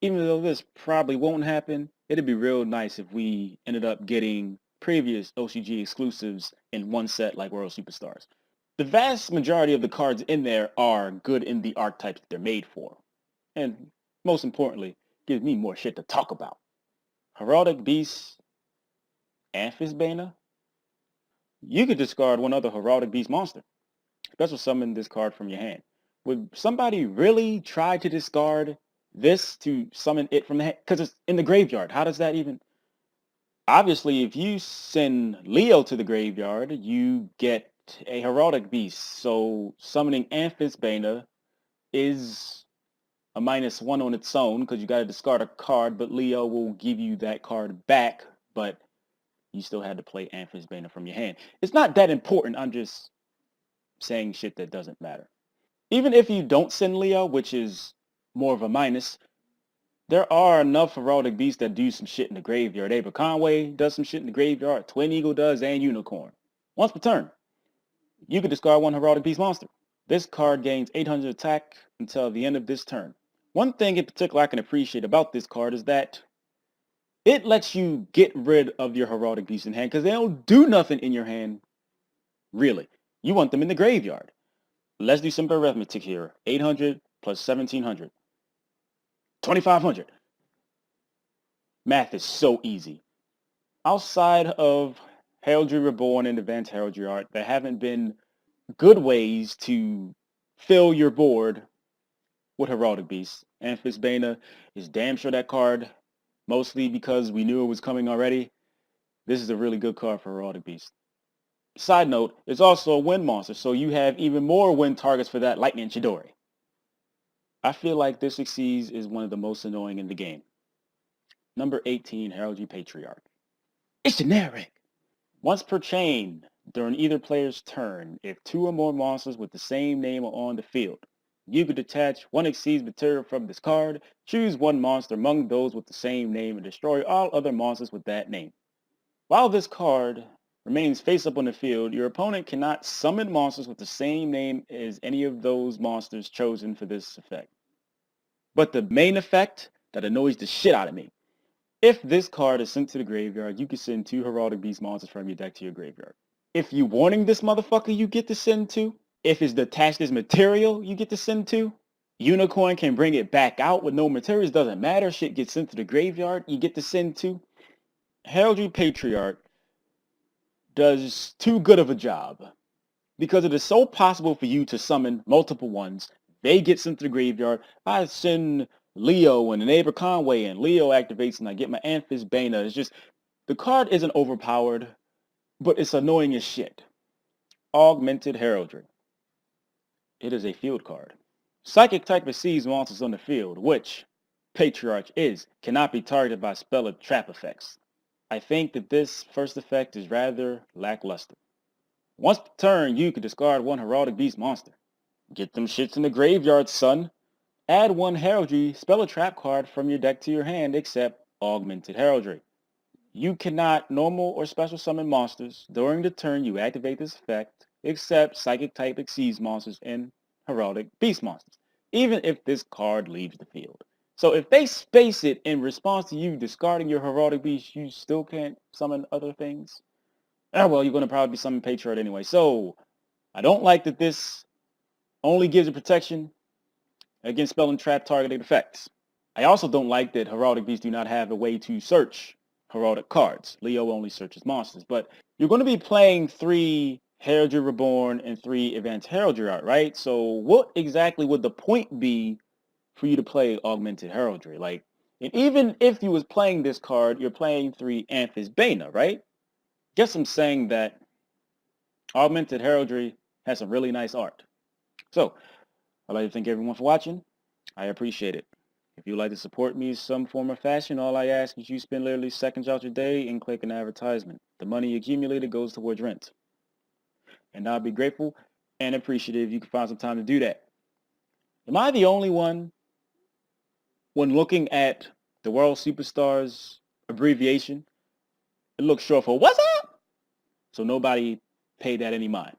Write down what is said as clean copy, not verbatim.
Even though this probably won't happen, it'd be real nice if we ended up getting previous OCG exclusives in one set like World Superstars. The vast majority of the cards in there are good in the archetypes that they're made for. And most importantly, gives me more shit to talk about. Heraldic Beast Amphisbaena? You could discard one other Heraldic Beast monster. Special summon this card from your hand. Would somebody really try to discard this to summon it from the hand? Because it's in the graveyard. How does that even... Obviously, if you send Leo to the graveyard, you get a Heraldic Beast. So summoning Amphisbaena is a -1 on its own because you got to discard a card, but Leo will give you that card back, but you still had to play Amphisbaena from your hand. It's not that important. I'm just saying shit that doesn't matter. Even if you don't send Leo, which is more of a minus, there are enough Heraldic Beasts that do some shit in the graveyard. Ava Conway does some shit in the graveyard. Twin Eagle does, and Unicorn. Once per turn, you can discard one Heraldic Beast monster. This card gains 800 attack until the end of this turn. One thing in particular I can appreciate about this card is that it lets you get rid of your Heraldic Beast in hand because they don't do nothing in your hand, really. You want them in the graveyard. Let's do simple arithmetic here. 800 plus 1700. 2500. Math is so easy. Outside of Heraldry Reborn and Advanced Heraldry Art, there haven't been good ways to fill your board with Heraldic Beasts. Amphisbaena is damn sure that card, mostly because we knew it was coming already. This is a really good card for Heraldic Beast. Side note, it's also a wind monster, so you have even more wind targets for that Lightning Chidori. I feel like this Xyz is one of the most annoying in the game. Number 18, Heraldry Patriarch. It's generic. Once per chain, during either player's turn, if 2 or more monsters with the same name are on the field, you could detach one Xyz material from this card, choose one monster among those with the same name, and destroy all other monsters with that name. While this card remains face up on the field, your opponent cannot summon monsters with the same name as any of those monsters chosen for this effect. But the main effect that annoys the shit out of me. If this card is sent to the graveyard, you can send 2 Heraldic Beast monsters from your deck to your graveyard. If you warning this motherfucker, you get to send 2. If it's detached as material, you get to send 2. Unicorn can bring it back out with no materials, doesn't matter. Shit gets sent to the graveyard, you get to send 2. Heraldry Patriarch does too good of a job because it is so possible for you to summon multiple ones. They get sent to the graveyard. I send Leo and a neighbor Conway, and Leo activates, and I get my Amphisbaena. It's just, the card isn't overpowered, but it's annoying as shit. Augmented Heraldry. It is a field card. Psychic type receives monsters on the field, which Patriarch is, cannot be targeted by spell or trap effects. I think that this first effect is rather lackluster. Once per turn, you can discard one Heraldic Beast monster. Get them shits in the graveyard, son. Add one Heraldry spell or trap card from your deck to your hand except Augmented Heraldry. You cannot normal or special summon monsters during the turn you activate this effect except Psychic type Xyz monsters and Heraldic Beast monsters, even if this card leaves the field. So if they space it in response to you discarding your Heraldic Beast, you still can't summon other things? Ah, well, you're going to probably summon Patriarch anyway. So I don't like that this only gives you protection against spell and trap targeted effects. I also don't like that Heraldic Beasts do not have a way to search Heraldic cards. Leo only searches monsters. But you're going to be playing 3 Heraldry Reborn and 3 Advanced Heraldry Art, right? So what exactly would the point be for you to play Augmented Heraldry? Like, and even if you was playing this card, you're playing 3 Amphisbaena, right? Guess I'm saying that Augmented Heraldry has some really nice art. So, I'd like to thank everyone for watching. I appreciate it. If you'd like to support me in some form or fashion, all I ask is you spend literally seconds out your day and click an advertisement. The money accumulated goes towards rent. And I'll be grateful and appreciative if you can find some time to do that. Am I the only one, when looking at the World Superstars abbreviation, it looks short for what's up? So nobody paid that any mind.